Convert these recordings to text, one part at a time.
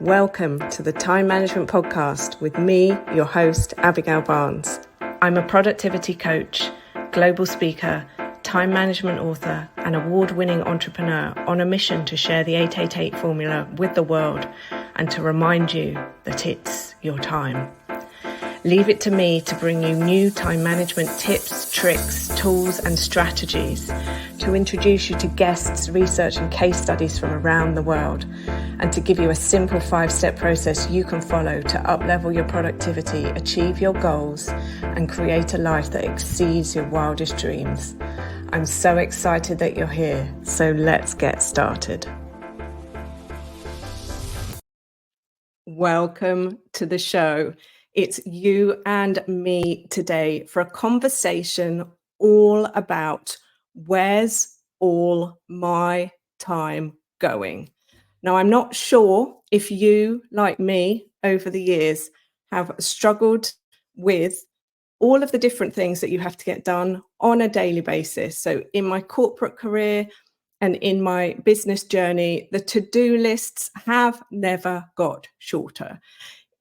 Welcome to the Time Management Podcast with me, your host, Abigail Barnes. I'm a productivity coach, global speaker, time management author, and award-winning entrepreneur on a mission to share the 888 formula with the world and to remind you that it's your time. Leave it to me to bring you new time management tips, tricks, tools, and strategies, to introduce you to guests, research, and case studies from around the world, and to give you a simple 5-step process you can follow to up-level your productivity, achieve your goals, and create a life that exceeds your wildest dreams. I'm so excited that you're here, so let's get started. Welcome to the show. It's you and me today for a conversation all about where's all my time going? Now, I'm not sure if you, like me, over the years have struggled with all of the different things that you have to get done on a daily basis. So in my corporate career and in my business journey, the to-do lists have never got shorter.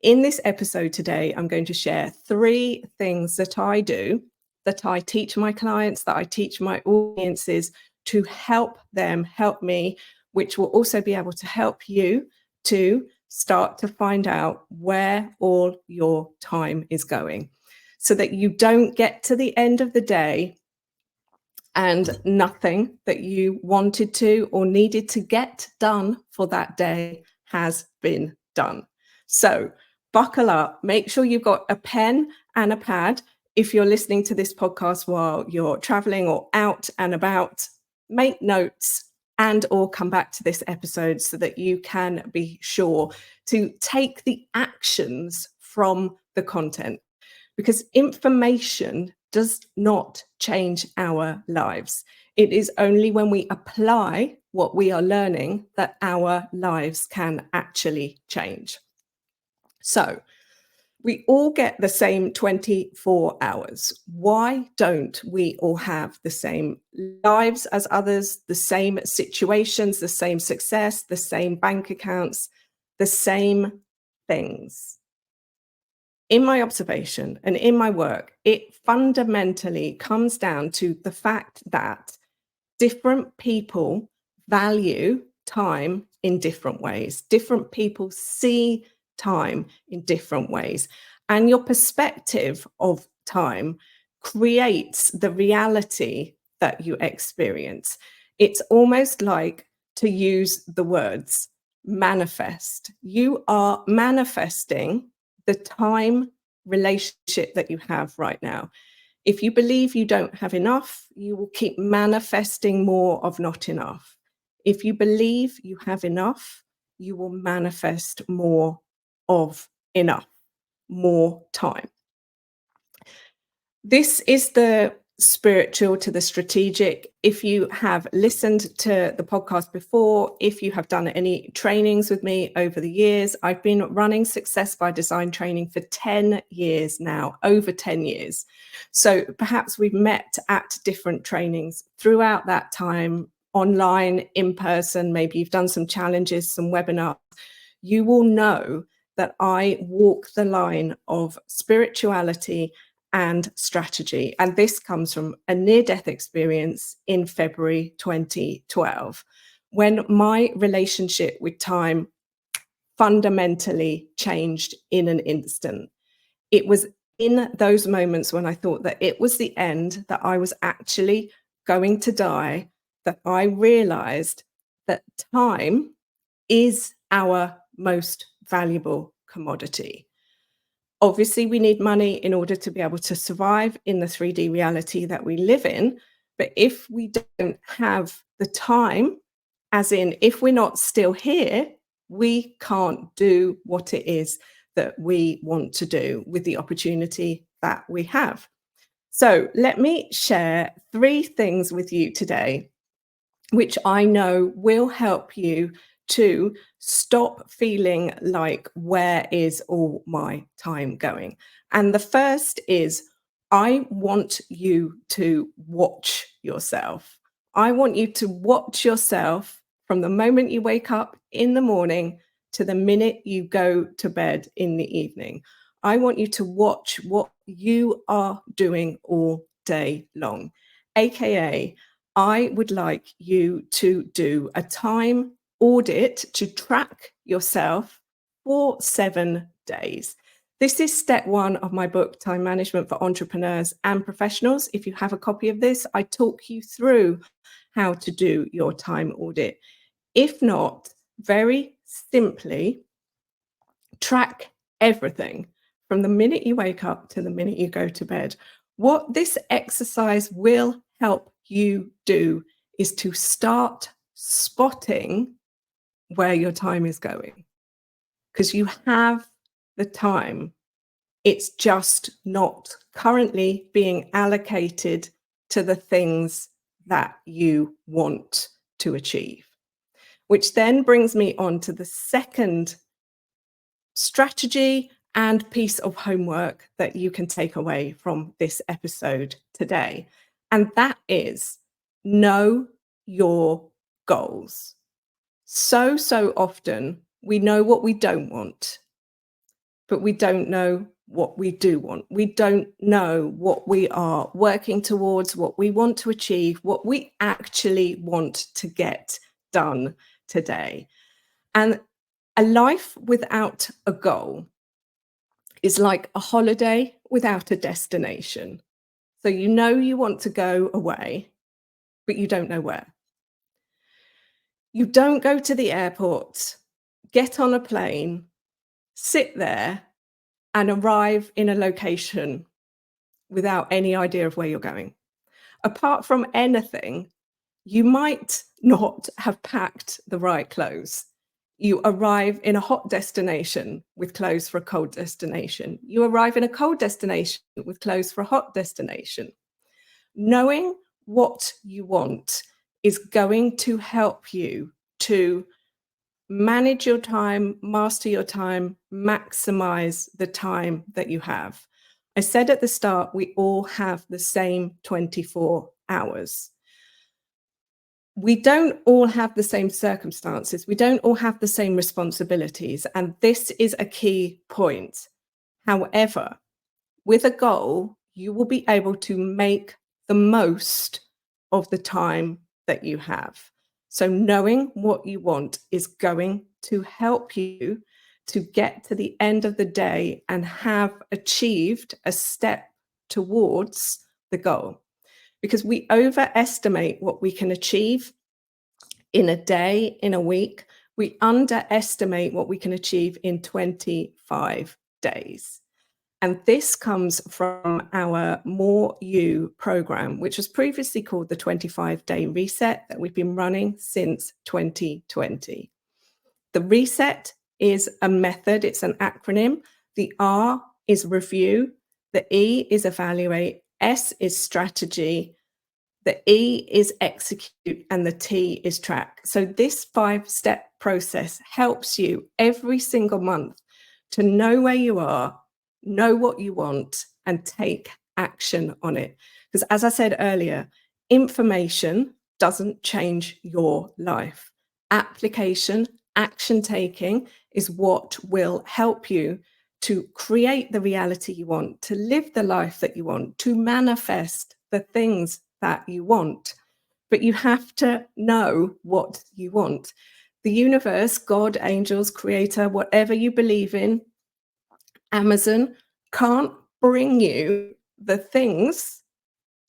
In this episode today, I'm going to share 3 things that I do, that I teach my clients, that I teach my audiences to help them help me, which will also be able to help you to start to find out where all your time is going, so that you don't get to the end of the day and nothing that you wanted to or needed to get done for that day has been done. So buckle up, make sure you've got a pen and a pad. If you're listening to this podcast while you're traveling or out and about, make notes and or come back to this episode so that you can be sure to take the actions from the content, because information does not change our lives. It is only when we apply what we are learning that our lives can actually change. So we all get the same 24 hours. Why don't we all have the same lives as others, the same situations, the same success, the same bank accounts, the same things? In my observation and in my work, it fundamentally comes down to the fact that different people value time in different ways. Different people see time in different ways. And your perspective of time creates the reality that you experience. It's almost like, to use the words, manifest. You are manifesting the time relationship that you have right now. If you believe you don't have enough, you will keep manifesting more of not enough. If you believe you have enough, you will manifest more of enough, more time. This is the spiritual to the strategic. If you have listened to the podcast before, if you have done any trainings with me over the years, I've been running Success by Design training for 10 years now, over 10 years. So perhaps we've met at different trainings throughout that time, online, in person, maybe you've done some challenges, some webinars. You will know that I walk the line of spirituality and strategy. And this comes from a near-death experience in February 2012, when my relationship with time fundamentally changed in an instant. It was in those moments when I thought that it was the end, that I was actually going to die, that I realized that time is our most valuable commodity. Obviously, we need money in order to be able to survive in the 3D reality that we live in. But if we don't have the time, as in if we're not still here, we can't do what it is that we want to do with the opportunity that we have. So let me share 3 things with you today, which I know will help you to stop feeling like, where is all my time going? And the first is, I want you to watch yourself. I want you to watch yourself from the moment you wake up in the morning to the minute you go to bed in the evening. I want you to watch what you are doing all day long. AKA, I would like you to do a time audit to track yourself for 7 days. This is step 1 of my book, Time Management for Entrepreneurs and Professionals. If you have a copy of this, I talk you through how to do your time audit. If not, very simply, track everything from the minute you wake up to the minute you go to bed. What this exercise will help you do is to start spotting where your time is going, because you have the time. It's just not currently being allocated to the things that you want to achieve. Which then brings me on to the second strategy and piece of homework that you can take away from this episode today. And that is, know your goals. So often we know what we don't want, but we don't know what we do want. We don't know what we are working towards, what we want to achieve, what we actually want to get done today. And a life without a goal is like a holiday without a destination. So you know you want to go away, but you don't know where. You don't go to the airport, get on a plane, sit there, and arrive in a location without any idea of where you're going. Apart from anything, you might not have packed the right clothes. You arrive in a hot destination with clothes for a cold destination. You arrive in a cold destination with clothes for a hot destination. Knowing what you want is going to help you to manage your time, master your time, maximize the time that you have. I said at the start, we all have the same 24 hours. We don't all have the same circumstances. We don't all have the same responsibilities. And this is a key point. However, with a goal, you will be able to make the most of the time that you have. So knowing what you want is going to help you to get to the end of the day and have achieved a step towards the goal. Because we overestimate what we can achieve in a day, in a week. We underestimate what we can achieve in 25 days. And this comes from our More You program, which was previously called the 25-day reset that we've been running since 2020. The reset is a method, it's an acronym. The R is review, the E is evaluate, S is strategy, the E is execute, and the T is track. So this 5-step process helps you every single month to know where you are, know what you want, and take action on it. Because as I said earlier, information doesn't change your life. Application, action taking is what will help you to create the reality you want, to live the life that you want, to manifest the things that you want. But you have to know what you want. The universe, God, angels, creator, whatever you believe in, Amazon can't bring you the things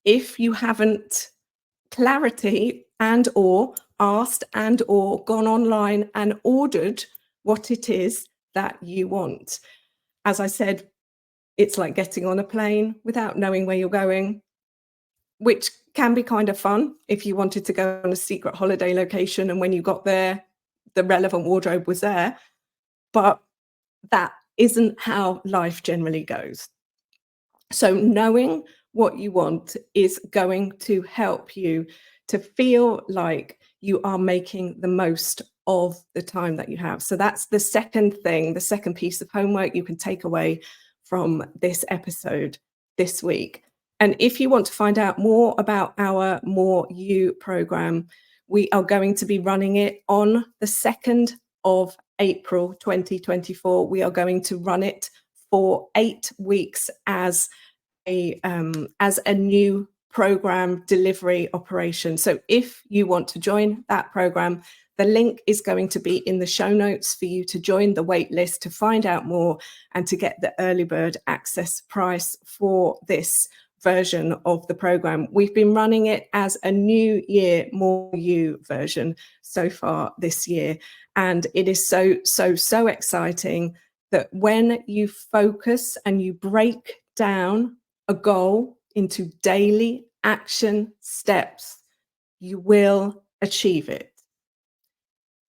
if you haven't clarity and or asked and or gone online and ordered what it is that you want. As I said, it's like getting on a plane without knowing where you're going, which can be kind of fun if you wanted to go on a secret holiday location and when you got there, the relevant wardrobe was there. But that isn't how life generally goes. So knowing what you want is going to help you to feel like you are making the most of the time that you have. So that's the second thing, the second piece of homework you can take away from this episode this week. And if you want to find out more about our More You program, we are going to be running it on the 2nd of April 2024. We are going to run it for 8 weeks as a new program delivery operation. So if you want to join that program, the link is going to be in the show notes for you to join the wait list to find out more and to get the early bird access price for this version of the program. We've been running it as a new year, more you version so far this year. And it is so exciting that when you focus and you break down a goal into daily action steps, you will achieve it.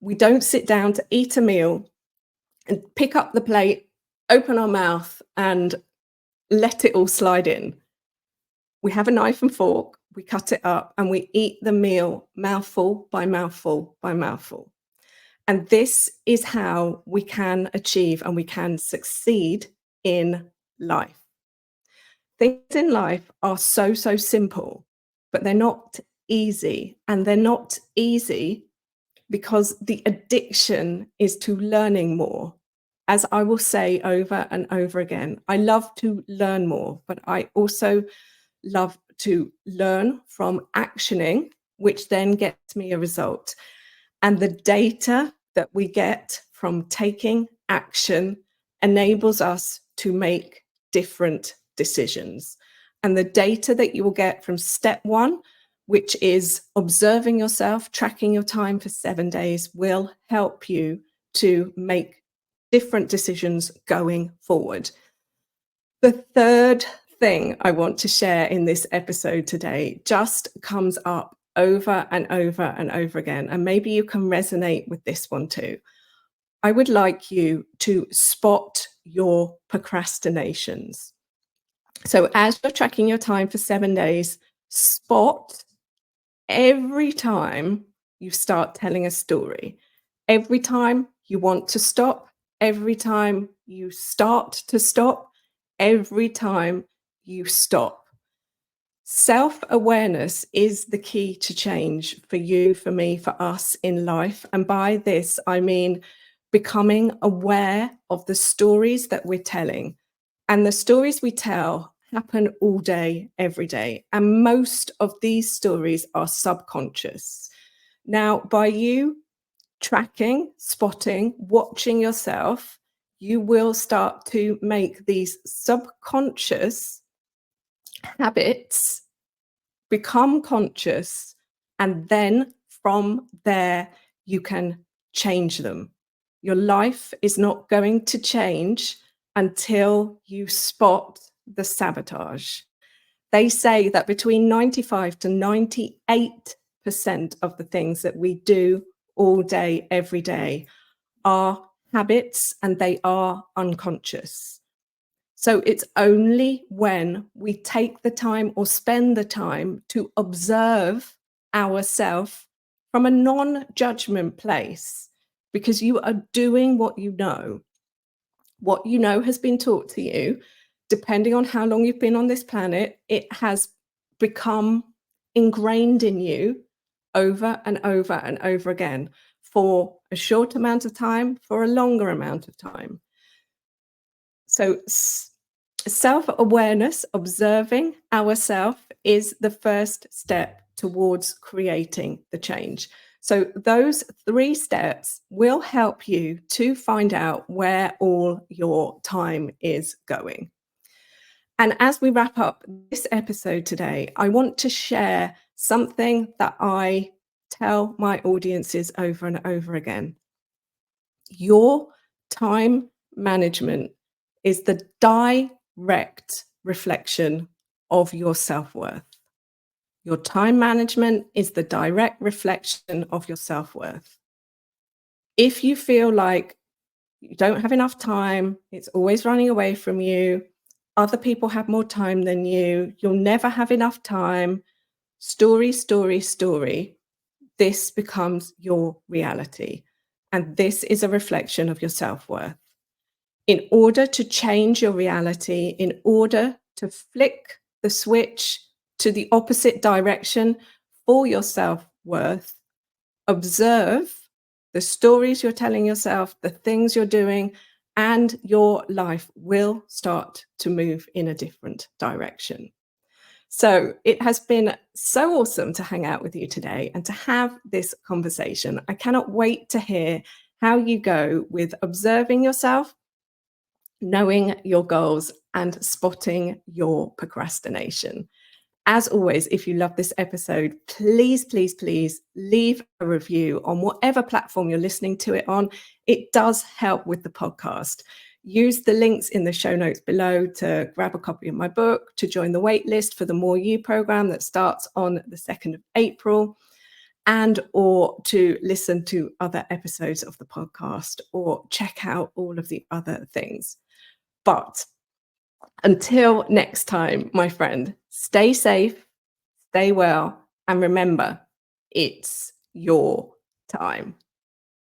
We don't sit down to eat a meal and pick up the plate, open our mouth, and let it all slide in. We have a knife and fork, we cut it up, and we eat the meal mouthful by mouthful by mouthful. And this is how we can achieve and we can succeed in life. Things in life are so simple, but they're not easy. And they're not easy because the addiction is to learning more. As I will say over and over again, I love to learn more, but I also love to learn from actioning, which then gets me a result. And the data that we get from taking action enables us to make different decisions. And the data that you will get from step 1, which is observing yourself, tracking your time for 7 days, will help you to make different decisions going forward. The third thing I want to share in this episode today just comes up over and over and over again, and maybe you can resonate with this one too. I would like you to spot your procrastinations. So as you're tracking your time for 7 days, spot every time you start telling a story, every time you want to stop, every time you start to stop, every time you stop. Self-awareness is the key to change for you, for me, for us in life. And by this, I mean becoming aware of the stories that we're telling. And the stories we tell happen all day, every day. And most of these stories are subconscious. Now, by you tracking, spotting, watching yourself, you will start to make these subconscious habits become conscious, and then from there you can change them. Your life is not going to change until you spot the sabotage. They say that between 95 to 98% of the things that we do all day, every day, are habits and they are unconscious. So it's only when we take the time or spend the time to observe ourselves from a non-judgment place, because you are doing what you know. What you know has been taught to you. Depending on how long you've been on this planet, it has become ingrained in you over and over and over again for a short amount of time, for a longer amount of time. So self-awareness, observing ourselves, is the first step towards creating the change. So those 3 steps will help you to find out where all your time is going. And as we wrap up this episode today, I want to share something that I tell my audiences over and over again. Your time management is the direct reflection of your self-worth. Your time management is the direct reflection of your self-worth. If you feel like you don't have enough time, it's always running away from you, other people have more time than you, you'll never have enough time, story, this becomes your reality. And this is a reflection of your self-worth. In order to change your reality, in order to flick the switch to the opposite direction for your self-worth, observe the stories you're telling yourself, the things you're doing, and your life will start to move in a different direction. So it has been so awesome to hang out with you today and to have this conversation. I cannot wait to hear how you go with observing yourself, knowing your goals, and spotting your procrastination. As always, if you love this episode, please, please, please leave a review on whatever platform you're listening to it on. It does help with the podcast. Use the links in the show notes below to grab a copy of my book, to join the waitlist for the More You program that starts on the 2nd of April, and or to listen to other episodes of the podcast or check out all of the other things. But until next time, my friend, stay safe, stay well, and remember, it's your time.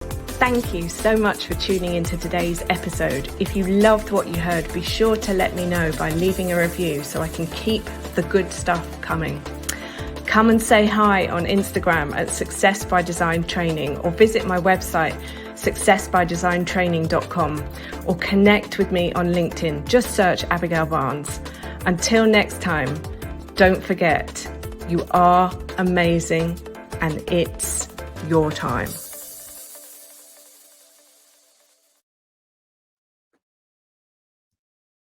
Thank you so much for tuning into today's episode. If you loved what you heard, be sure to let me know by leaving a review so I can keep the good stuff coming. Come and say hi on Instagram at Success by Design Training, or visit my website, successbydesigntraining.com, or connect with me on LinkedIn. Just search Abigail Barnes. Until next time, don't forget, you are amazing and it's your time.